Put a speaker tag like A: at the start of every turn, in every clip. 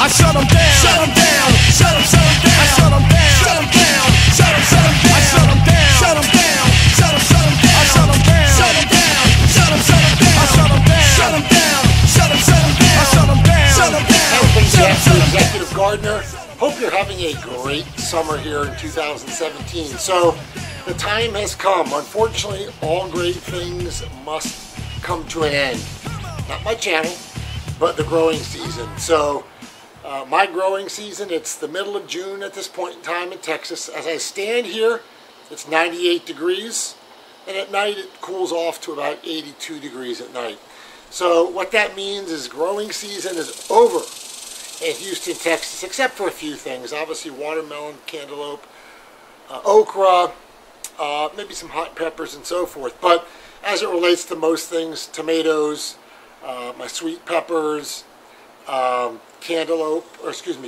A: I shut them down. Shut them down. Shut them down. I shut them down. Shut them down. Shut them down. I shut them down. Shut them down. Shut them down. I shut them down. Shut them down. Shut them down. I shut them down. Shut them down. Shut them down. I shut them down. Shut them down. Executive Gardener. Hope you're having a great summer here in 2017. So the time has come. Unfortunately, all great things must come to an end. Not my channel, but the growing season. So my growing season, it's the middle of June at this point in time in Texas. As I stand here, it's 98 degrees, and at night it cools off to about 82 degrees at night. So what that means is growing season is over in Houston, Texas, except for a few things. Obviously watermelon, cantaloupe, okra, maybe some hot peppers and so forth. But as it relates to most things, tomatoes, my sweet peppers,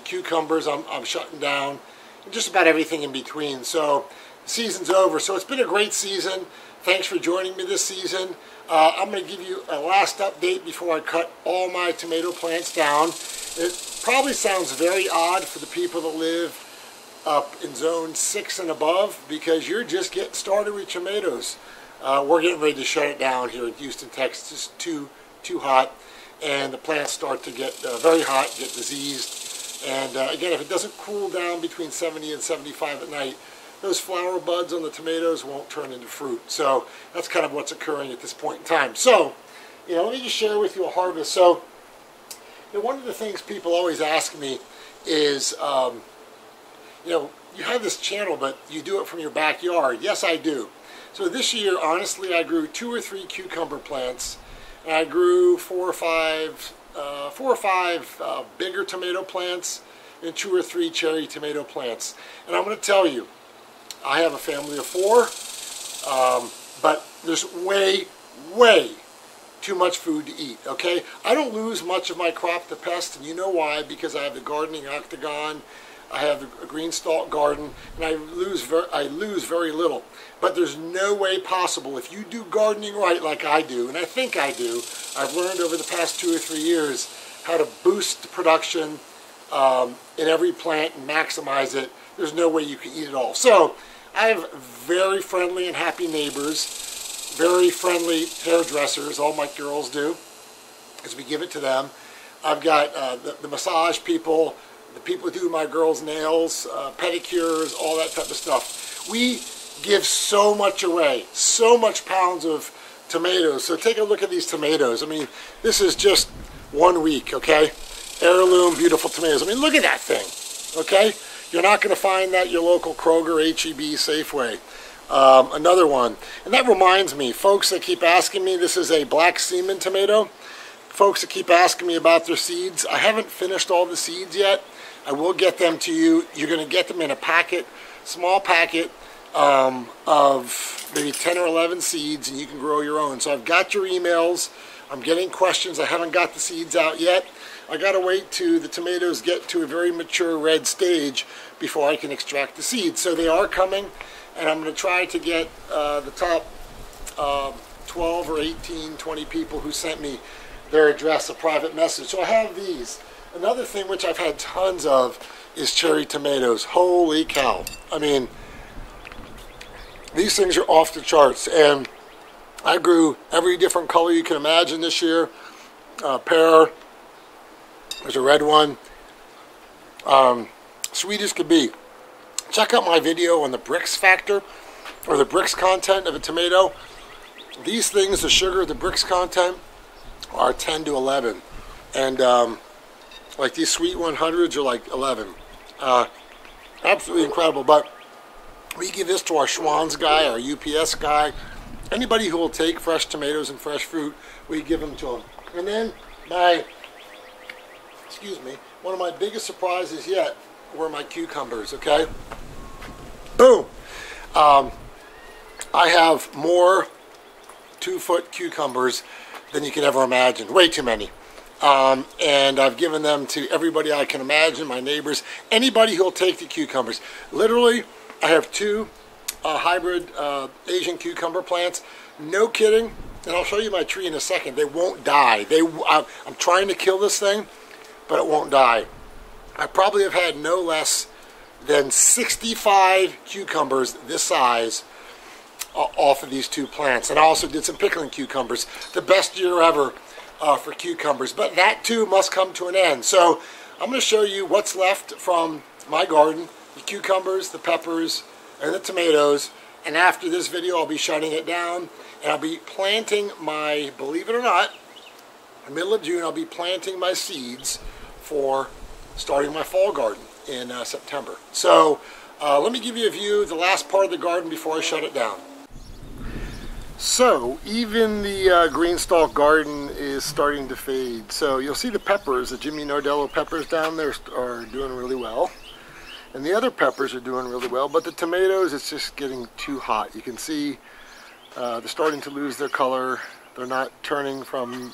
A: cucumbers, I'm shutting down, and just about everything in between. So the season's over. So it's been a great season. Thanks for joining me this season. I'm going to give you a last update before I cut all my tomato plants down. It probably sounds very odd for the people that live up in zone 6 and above, because you're just getting started with tomatoes. We're getting ready to shut it down here in Houston, Texas. It's too hot, and the plants start to get very hot, get diseased. And again, if it doesn't cool down between 70 and 75 at night, those flower buds on the tomatoes won't turn into fruit. So that's kind of what's occurring at this point in time. So, let me just share with you a harvest. So, one of the things people always ask me is, you have this channel, but you do it from your backyard. Yes, I do. So this year, honestly, I grew 2 or 3 cucumber plants, and I grew 4 or 5 bigger tomato plants, and 2 or 3 cherry tomato plants. And I'm going to tell you, I have a family of 4, but there's way too much food to eat, okay? I don't lose much of my crop to pests, and you know why? Because I have the Gardening Octagon, I have a green stalk garden, and I lose very little. But there's no way possible, if you do gardening right like I do, and I think I do, I've learned over the past 2 or 3 years how to boost the production in every plant and maximize it. There's no way you can eat it all. So I have very friendly and happy neighbors, very friendly hairdressers, all my girls do, because we give it to them. I've got the massage people, the people who do my girls' nails, pedicures, all that type of stuff. We give so much away, so much pounds of tomatoes. So take a look at these tomatoes. I mean, this is just 1 week, okay? Heirloom, beautiful tomatoes. I mean, look at that thing, okay? You're not going to find that at your local Kroger, H-E-B, Safeway. Another one. And that reminds me, folks that keep asking me, this is a black semen tomato. Folks that keep asking me about their seeds, I haven't finished all the seeds yet. I will get them to you. You're going to get them in a packet, small packet of maybe 10 or 11 seeds, and you can grow your own. So I've got your emails. I'm getting questions. I haven't got the seeds out yet. I got to wait till the tomatoes get to a very mature red stage before I can extract the seeds. So they are coming, and I'm going to try to get the top 12 or 18, 20 people who sent me their address, a private message. So I have these. Another thing which I've had tons of is cherry tomatoes. Holy cow. I mean, these things are off the charts. And I grew every different color you can imagine this year. Pear. There's a red one. Sweet as could be. Check out my video on the Brix factor, or the Brix content of a tomato. These things, the sugar, the Brix content, are 10 to 11. And like these sweet 100s are like 11. Absolutely incredible. But we give this to our Schwann's guy, our UPS guy. Anybody who will take fresh tomatoes and fresh fruit, we give them to them. And then one of my biggest surprises yet were my cucumbers, okay? Boom! I have more 2-foot cucumbers than you can ever imagine. Way too many. And I've given them to everybody I can imagine, my neighbors, anybody who'll take the cucumbers. Literally, I have 2 hybrid Asian cucumber plants. No kidding. And I'll show you my tree in a second. They won't die. I'm trying to kill this thing, but it won't die. I probably have had no less than 65 cucumbers this size off of these two plants. And I also did some pickling cucumbers. The best year ever for cucumbers. But that too must come to an end. So I'm going to show you what's left from my garden. The cucumbers, the peppers, and the tomatoes. And after this video I'll be shutting it down. And I'll be planting my, believe it or not, in the middle of June I'll be planting my seeds for starting my fall garden in September. So let me give you a view of the last part of the garden before I shut it down. So even the green stalk garden is starting to fade. So you'll see the peppers, the Jimmy Nardello peppers down there are doing really well. And the other peppers are doing really well, but the tomatoes, it's just getting too hot. You can see they're starting to lose their color. They're not turning from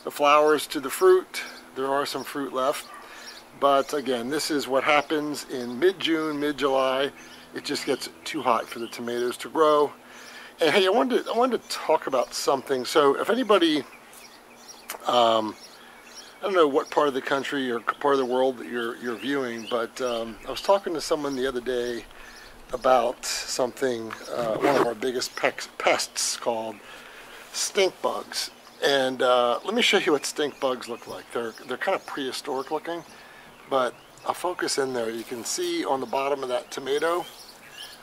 A: the flowers to the fruit. There are some fruit left. But again, this is what happens in mid-June, mid-July. It just gets too hot for the tomatoes to grow. And hey, I wanted to talk about something. So if anybody, I don't know what part of the country or part of the world that you're viewing, but I was talking to someone the other day about something, one of our biggest pests called stink bugs. And let me show you what stink bugs look like. They're kind of prehistoric looking. But I'll focus in there. You can see on the bottom of that tomato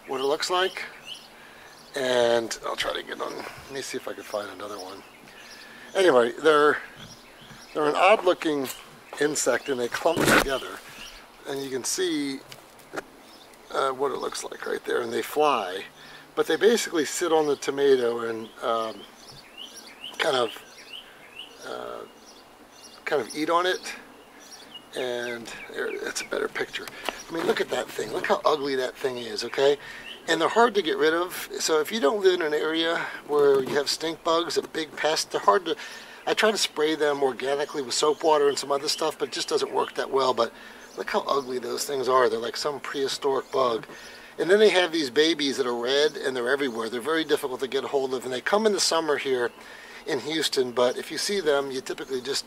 A: what it looks like. And I'll try to get on. Let me see if I can find another one. Anyway, they're an odd looking insect and they clump together. And you can see what it looks like right there. And they fly. But they basically sit on the tomato and kind of eat on it. And it's a better picture. I mean, look at that thing. Look how ugly that thing is, okay? And they're hard to get rid of. So if you don't live in an area where you have stink bugs, a big pest, they're hard to... I try to spray them organically with soap water and some other stuff, but it just doesn't work that well. But look how ugly those things are. They're like some prehistoric bug. And then they have these babies that are red, and they're everywhere. They're very difficult to get a hold of. And they come in the summer here in Houston, but if you see them, you typically just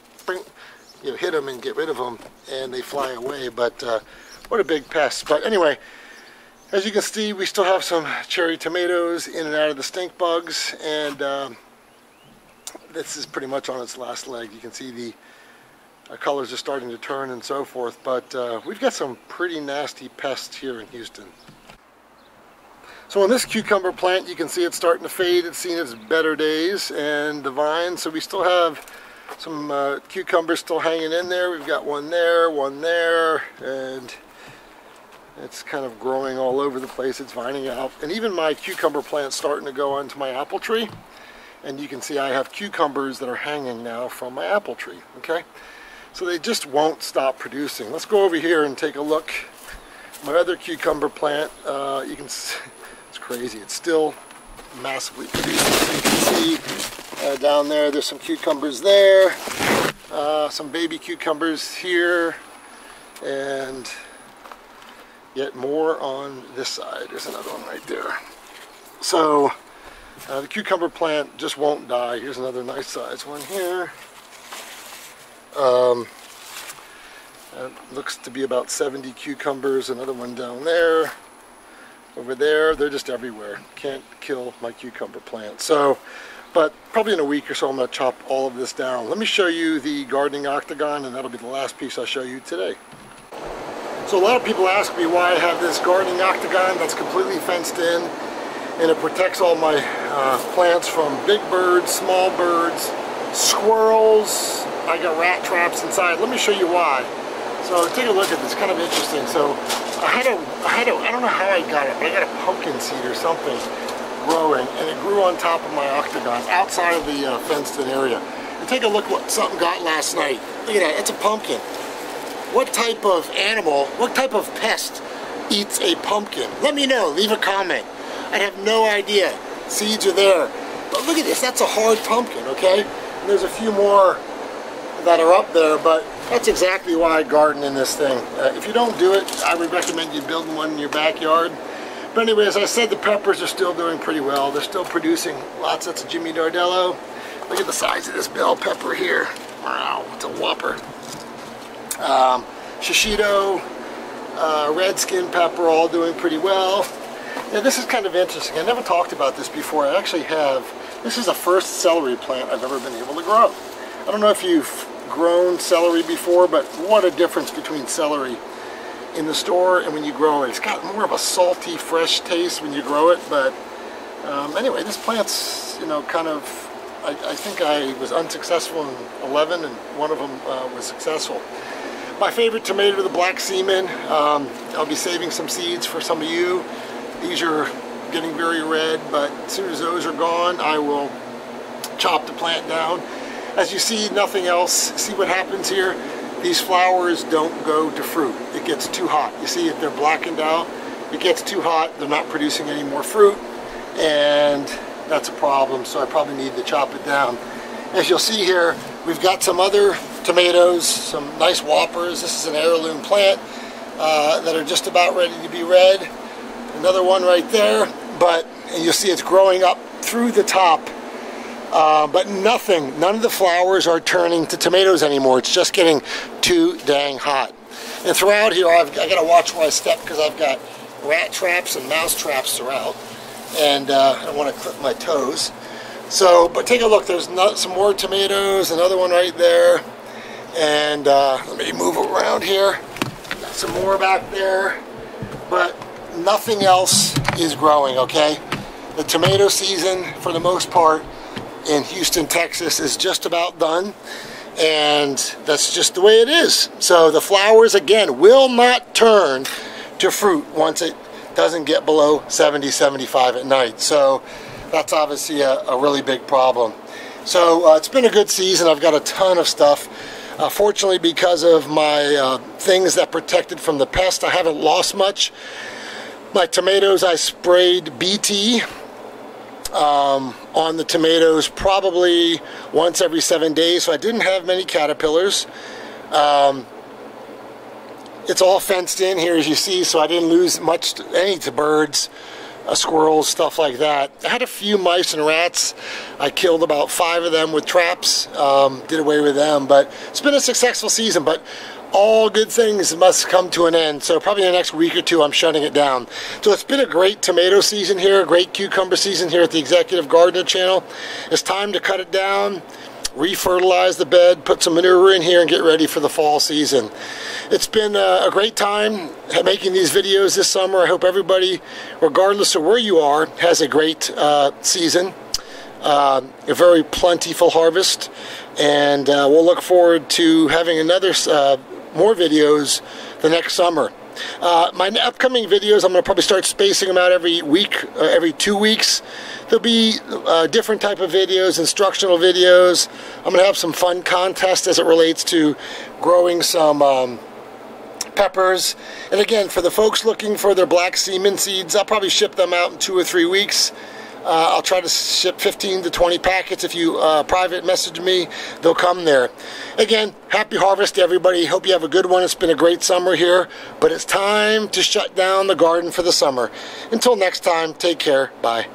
A: hit them and get rid of them, and they fly away. But what a big pest. But anyway, as you can see, we still have some cherry tomatoes in and out of the stink bugs, and this is pretty much on its last leg. You can see the colors are starting to turn and so forth, but we've got some pretty nasty pests here in Houston. So on this cucumber plant, you can see it's starting to fade. It's seen its better days, and the vines, so we still have some cucumbers still hanging in there. We've got one there, and it's kind of growing all over the place. It's vining out. And even my cucumber plant's starting to go onto my apple tree. And you can see I have cucumbers that are hanging now from my apple tree, okay? So they just won't stop producing. Let's go over here and take a look. My other cucumber plant, you can see, it's crazy. It's still massively producing. So you can see down there's some cucumbers there, some baby cucumbers here, and yet more on this side. There's another one right there. So the cucumber plant just won't die. Here's another nice size one here. Looks to be about 70 cucumbers. Another one down there. Over there. They're just everywhere. Can't kill my cucumber plant. So, but probably in a week or so I'm going to chop all of this down. Let me show you the gardening octagon, and that'll be the last piece I'll show you today. So a lot of people ask me why I have this gardening octagon that's completely fenced in, and it protects all my plants from big birds, small birds, squirrels. I got rat traps inside. Let me show you why. So take a look at this, kind of interesting. So I don't know how I got it, but I got a pumpkin seed or something growing, and it grew on top of my octagon outside of the fenced in area. And take a look what something got last night. Look at that, it's a pumpkin. What type of animal, what type of pest eats a pumpkin? Let me know, leave a comment. I have no idea. Seeds are there. But look at this, that's a hard pumpkin, okay? And there's a few more that are up there, but that's exactly why I garden in this thing. If you don't do it, I would recommend you building one in your backyard. But anyway, as I said, the peppers are still doing pretty well. They're still producing lots. That's a Jimmy Nardello. Look at the size of this bell pepper here. Wow, it's a whopper. shishito, red skin pepper, all doing pretty well. And this is kind of interesting. I never talked about this before. I actually have, this is the first celery plant I've ever been able to grow. I don't know if you've grown celery before, but what a difference between celery in the store and when you grow it. It's got more of a salty, fresh taste when you grow it, but anyway, this plant's, you know, kind of, I think I was unsuccessful in 11 and one of them was successful. My favorite tomato, the black seaman. I'll be saving some seeds for some of you. These are getting very red, but as soon as those are gone, I will chop the plant down. As you see, nothing else. See what happens here? These flowers don't go to fruit. It gets too hot. You see, if they're blackened out, it gets too hot. They're not producing any more fruit, and that's a problem, so I probably need to chop it down. As you'll see here, we've got some other tomatoes, some nice whoppers. This is an heirloom plant that are just about ready to be red. Another one right there, and you'll see it's growing up through the top, but none of the flowers are turning to tomatoes anymore. It's just getting too dang hot. And throughout here, I gotta watch where I step because I've got rat traps and mouse traps throughout, and I don't want to clip my toes. So, but take a look, there's some more tomatoes, another one right there, and let me move around here, got some more back there, but nothing else is growing, okay? The tomato season, for the most part, in Houston, Texas, is just about done, and that's just the way it is. So the flowers, again, will not turn to fruit once it doesn't get below 70, 75 at night. So that's obviously a really big problem. So it's been a good season. I've got a ton of stuff. Fortunately, because of my things that protected from the pest, I haven't lost much. My tomatoes, I sprayed BT on the tomatoes probably once every 7 days, so I didn't have many caterpillars. It's all fenced in here, as you see, so I didn't lose any to birds, squirrels, stuff like that. I had a few mice and rats. I killed about 5 of them with traps, did away with them, but it's been a successful season. But all good things must come to an end, so probably in the next week or two I'm shutting it down. So it's been a great tomato season here, a great cucumber season here at the Executive Gardener channel. It's time to cut it down, refertilize the bed, put some manure in here, and get ready for the fall season. It's been a great time making these videos this summer. I hope everybody, regardless of where you are, has a great season, a very plentiful harvest, and we'll look forward to having more videos the next summer. My upcoming videos, I'm going to probably start spacing them out every week, every 2 weeks. There'll be different type of videos, instructional videos. I'm going to have some fun contests as it relates to growing some peppers. And again, for the folks looking for their black seaman seeds, I'll probably ship them out in 2 or 3 weeks. I'll try to ship 15 to 20 packets. If you private message me, they'll come there. Again, happy harvest to everybody. Hope you have a good one. It's been a great summer here, but it's time to shut down the garden for the summer. Until next time, take care. Bye.